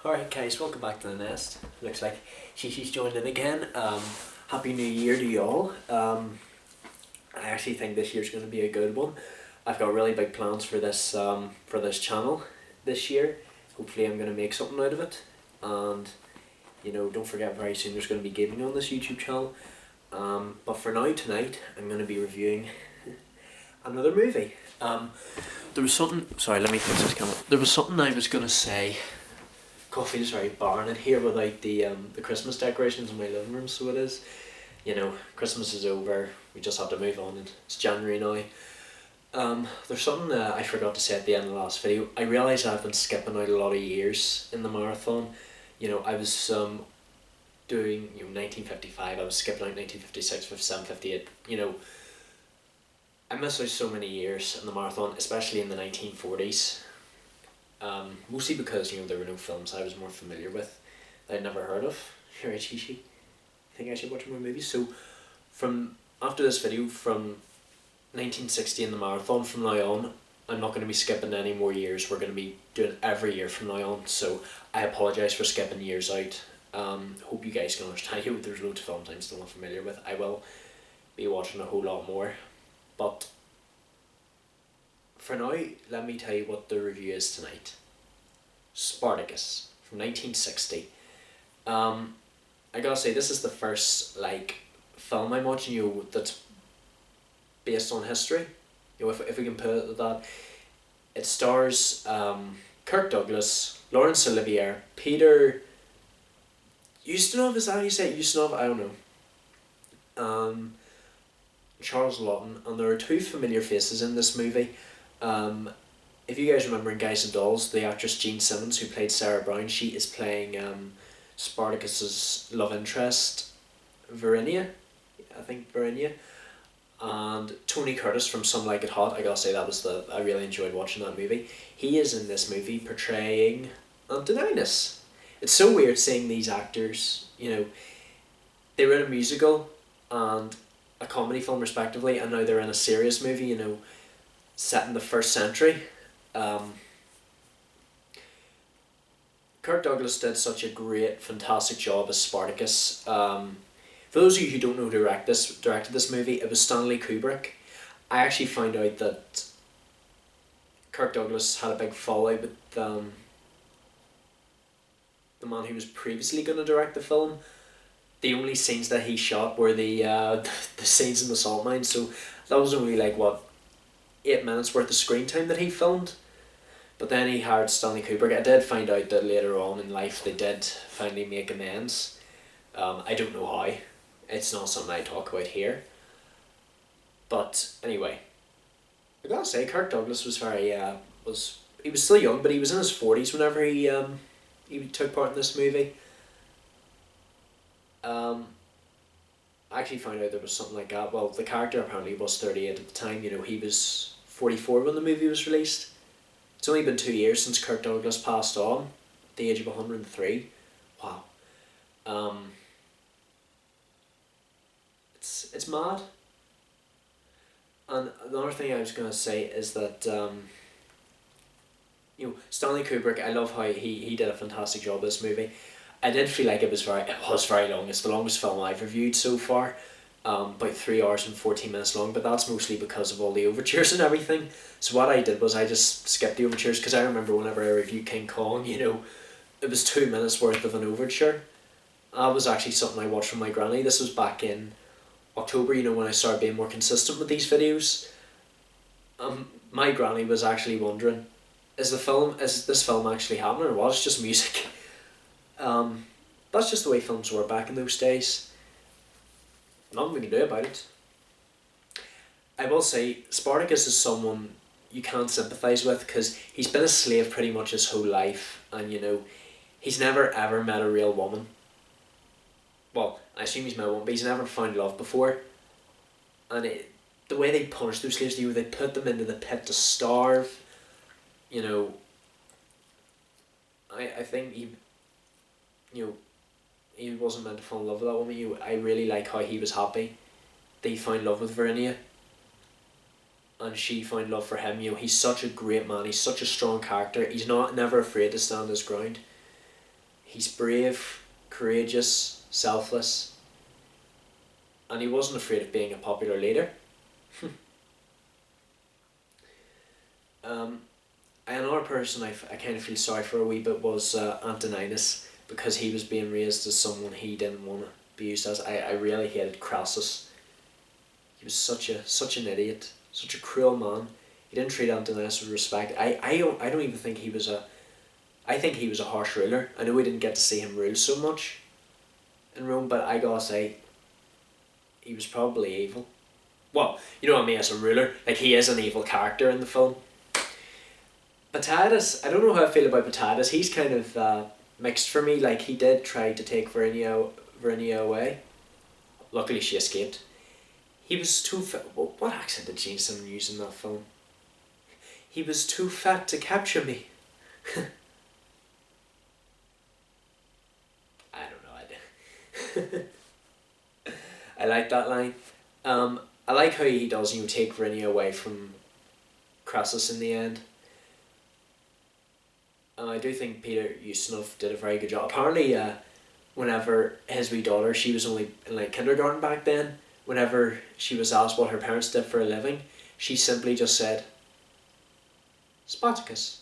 Alright guys, welcome back to the nest. Looks like Shishi's joined in again. Happy New Year to you all. I actually think this year's going to be a good one. I've got really big plans for this channel this year. Hopefully I'm going to make something out of it. And don't forget, very soon there's going to be gaming on this YouTube channel. But for now, tonight, I'm going to be reviewing another movie. There was something, sorry, let me fix this camera. There was something I was going to say. Coffee is very barren in here without the Christmas decorations in my living room, so it is. Christmas is over, we just have to move on, and it's January now. There's something I forgot to say at the end of the last video. I realised I've been skipping out a lot of years in the marathon. I was doing 1955, I was skipping out 1956, 57, 58. I missed out so many years in the marathon, especially in the 1940s. Mostly because there were no films I was more familiar with that I'd never heard of. You're right, Shishi. I think I should watch more movies. So from after this video, from 1960 in the marathon, from now on, I'm not going to be skipping any more years. We're going to be doing it every year from now on. So I apologise for skipping years out. Hope you guys can understand. There's loads of films I'm still not familiar with. I will be watching a whole lot more. But for now, let me tell you what the review is tonight. Spartacus from 1960. I gotta say, this is the first film I'm watching that's based on history. If we can put it like that. It stars Kirk Douglas, Laurence Olivier, Peter Ustinov, is that how you say it? Ustinov? I don't know. Charles Lawton, and there are two familiar faces in this movie. If you guys remember in Guys and Dolls, the actress Jean Simmons, who played Sarah Brown, she is playing Spartacus's love interest, Verinia, I think Verinia, and Tony Curtis from Some Like It Hot. I gotta say I really enjoyed watching that movie. He is in this movie portraying Antoninus. It's so weird seeing these actors. They were in a musical and a comedy film respectively, and now they're in a serious movie. Set in the 1st century. Kirk Douglas did such a great, fantastic job as Spartacus. For those of you who don't know who directed this movie, it was Stanley Kubrick. I actually found out that Kirk Douglas had a big fallout with the man who was previously going to direct the film. The only scenes that he shot were the scenes in the salt mine, so that was only 8 minutes worth of screen time that he filmed. But then he hired Stanley Kubrick. I did find out that later on in life they did finally make amends. I don't know how. It's not something I talk about here. But anyway, I gotta say, Kirk Douglas was he was still young, but he was in his 40s whenever he took part in this movie. I actually found out there was something like that. Well, the character apparently was 38 at the time. He was 44 when the movie was released. It's only been 2 years since Kirk Douglas passed on, at the age of 103. Wow. It's mad. And another thing I was going to say is that Stanley Kubrick, I love how he did a fantastic job with this movie. I did feel like it was very long. It's the longest film I've reviewed so far. About 3 hours and 14 minutes long, but that's mostly because of all the overtures and everything. So what I did was I just skipped the overtures, because I remember whenever I reviewed King Kong, it was 2 minutes worth of an overture. That was actually something I watched from my granny. This was back in October, when I started being more consistent with these videos. My granny was actually wondering, is this film actually happening or what? It's just music. That's just the way films were back in those days. Nothing we can do about it. I will say, Spartacus is someone you can't sympathise with, because he's been a slave pretty much his whole life, and he's never ever met a real woman. Well, I assume he's met one, but he's never found love before. And the way they punish those slaves, they put them into the pit to starve. I think he wasn't meant to fall in love with that woman. I really like how he was happy that he found love with Verinia, and she found love for him. He's such a great man. He's such a strong character. He's never afraid to stand his ground. He's brave, courageous, selfless, and he wasn't afraid of being a popular leader. Another person I kind of feel sorry for a wee bit was Antoninus, because he was being raised as someone he didn't want to be used as. I really hated Crassus. He was such an idiot, such a cruel man. He didn't treat Antoninus with respect. I don't even think he was a... I think he was a harsh ruler. I know we didn't get to see him rule so much in Rome, but I gotta say, he was probably evil. Well, you know what I mean, as a ruler. Like, he is an evil character in the film. Batatas, I don't know how I feel about Batatas. He's kind of mixed for me. Like, he did try to take Verinia away. Luckily she escaped. He was too fat. What accent did Jason use in that film? He was too fat to capture me. I don't know. I like that line. I like how he does, take Verinia away from Crassus in the end. And I do think Peter Ustinov did a very good job. Apparently, whenever his wee daughter, she was only in like kindergarten back then, whenever she was asked what her parents did for a living, she simply just said, Spartacus.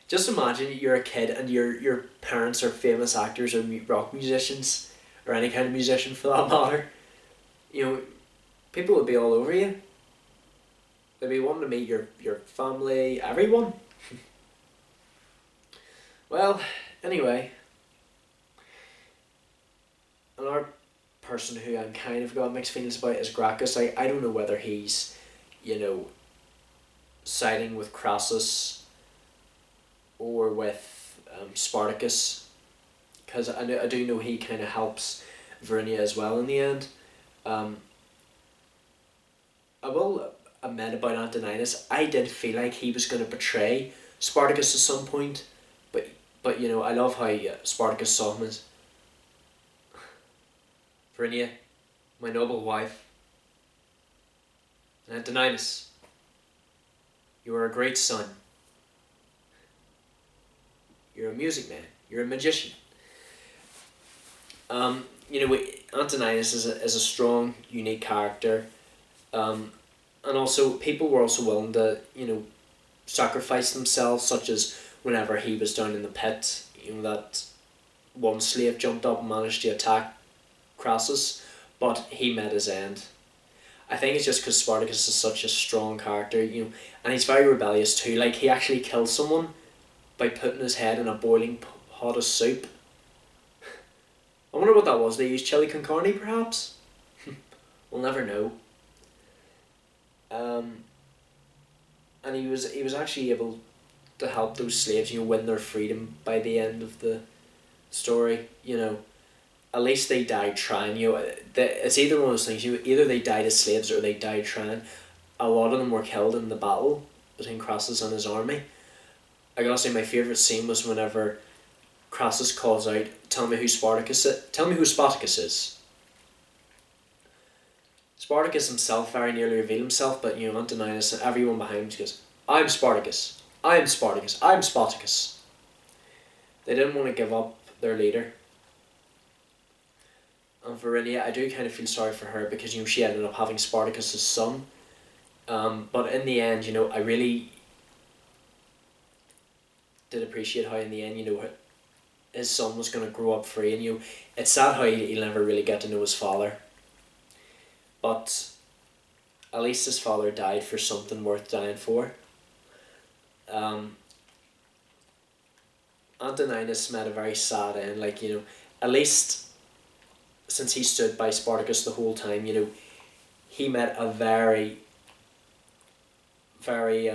Just imagine you're a kid and your parents are famous actors or rock musicians, or any kind of musician for that matter. People would be all over you. They'd be wanting to meet your family, everyone. Well, anyway, another person who I'm kind of got mixed feelings about is Gracchus. I don't know whether he's, siding with Crassus or with Spartacus, because I do know he kind of helps Verinia as well in the end. I will admit about Antoninus, I did feel like he was going to betray Spartacus at some point, but I love how Spartacus saw him as, Verinia, my noble wife, and Antoninus, you are a great son. You're a music man. You're a magician. Antoninus is a strong, unique character, and also people were also willing to sacrifice themselves, such as whenever he was down in the pit, that one slave jumped up and managed to attack Crassus, but he met his end. I think it's just because Spartacus is such a strong character, and he's very rebellious too. Like, he actually killed someone by putting his head in a boiling pot of soup. I wonder what that was. They used chili con carne, perhaps? We'll never know. And he was actually able to help those slaves, win their freedom by the end of the story. At least they died trying. It's either one of those things. Either they died as slaves or they died trying. A lot of them were killed in the battle between Crassus and his army. I gotta say, my favourite scene was whenever Crassus calls out, Tell me who Spartacus is. Spartacus himself very nearly revealed himself, but Antoninus and everyone behind him goes, I'm Spartacus. I'm Spartacus. I'm Spartacus. They didn't want to give up their leader. And Verinia, I do kind of feel sorry for her, because she ended up having Spartacus' son. But in the end, I really did appreciate how in the end, his son was going to grow up free, and it's sad how he'll never really get to know his father. But at least his father died for something worth dying for. Antoninus met a very sad end, at least since he stood by Spartacus the whole time, he met a very, very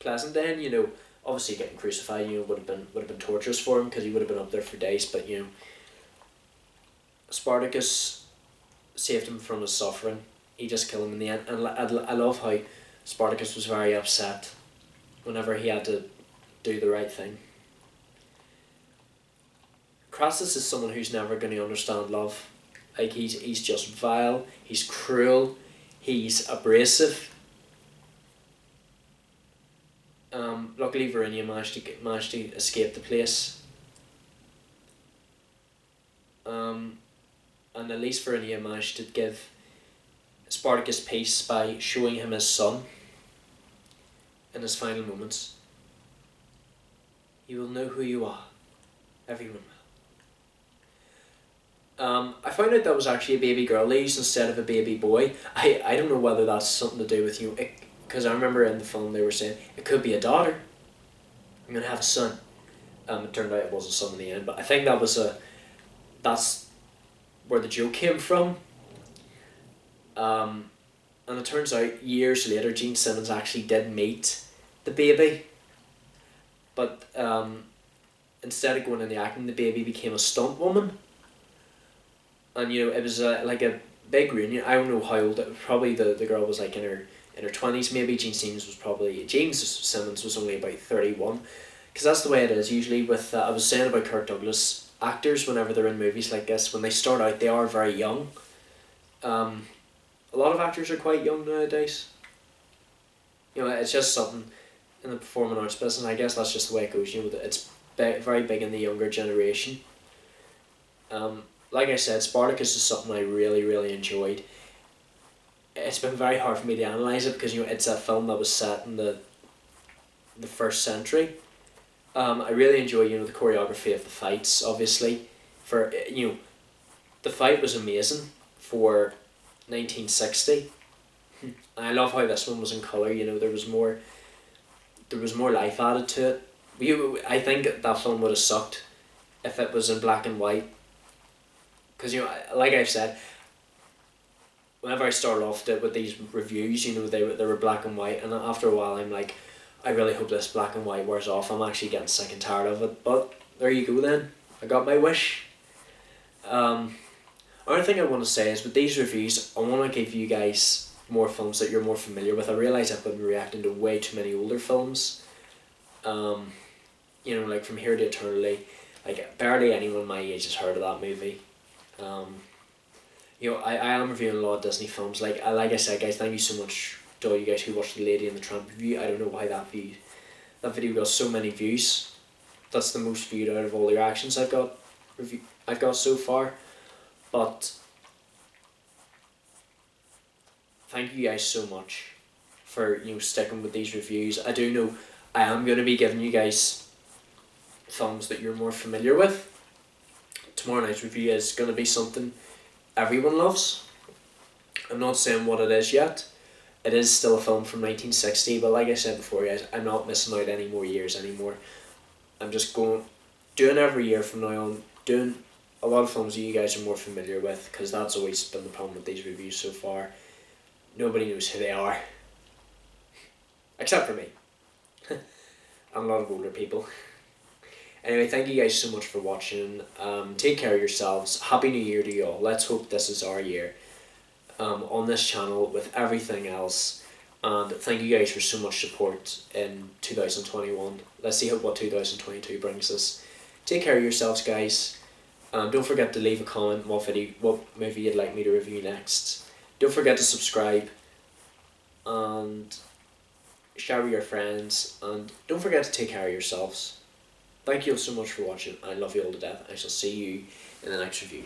pleasant end. Obviously getting crucified, would have been torturous for him, because he would have been up there for days, but Spartacus saved him from his suffering. He just killed him in the end, and I love how Spartacus was very upset whenever he had to do the right thing. Crassus is someone who's never going to understand love. Like, he's just vile, he's cruel, he's abrasive. Luckily, Verinia managed to escape the place. And at least Verinia managed to give Spartacus peace by showing him his son in his final moments. You will know who you are. Everyone will. I found out that was actually a baby girl they used instead of a baby boy. I don't know whether that's something to do with because I remember in the film they were saying it could be a daughter. I'm gonna have a son. It turned out it was a son in the end, but I think that's where the joke came from. And it turns out years later Gene Simmons actually did meet the baby, but instead of going in the acting, the baby became a stunt woman. And it was like a big reunion. I don't know how old probably the girl was like in her 20s maybe. Gene Simmons was only about 31, because that's the way it is usually with I was saying about Kirk Douglas, actors whenever they're in movies like this, when they start out they are very young. A lot of actors are quite young nowadays. It's just something in the performing arts business. I guess that's just the way it goes. It's very big in the younger generation. Like I said, Spartacus is something I really, really enjoyed. It's been very hard for me to analyse it because it's a film that was set in the first century. I really enjoy the choreography of the fights. Obviously, for the fight was amazing for 1960. I love how this one was in colour. There was more life added to it. I think that film would have sucked if it was in black and white. Because like I've said, whenever I started off with these reviews, they were black and white, and after a while I'm like, I really hope this black and white wears off. I'm actually getting sick and tired of it. But there you go then. I got my wish. Another thing I want to say is with these reviews, I want to give you guys more films that you're more familiar with. I realise I've been reacting to way too many older films. Like From Here to Eternity. Like barely anyone my age has heard of that movie. I am reviewing a lot of Disney films. Like I said, guys, thank you so much to all you guys who watched the Lady and the Tramp review. I don't know why that video got so many views. That's the most viewed out of all the reactions I've got so far. But thank you guys so much for sticking with these reviews. I do know I am going to be giving you guys films that you're more familiar with. Tomorrow night's review is going to be something everyone loves. I'm not saying what it is yet. It is still a film from 1960, but like I said before, guys, I'm not missing out any more years anymore. I'm just doing every year from now on, doing a lot of films that you guys are more familiar with, because that's always been the problem with these reviews so far. Nobody knows who they are. Except for me. And a lot of older people. Anyway, thank you guys so much for watching. Take care of yourselves. Happy New Year to you all. Let's hope this is our year on this channel with everything else. And thank you guys for so much support in 2021. Let's see what 2022 brings us. Take care of yourselves, guys. Don't forget to leave a comment what movie you'd like me to review next. Don't forget to subscribe and share with your friends. And don't forget to take care of yourselves. Thank you all so much for watching. I love you all to death. I shall see you in the next review.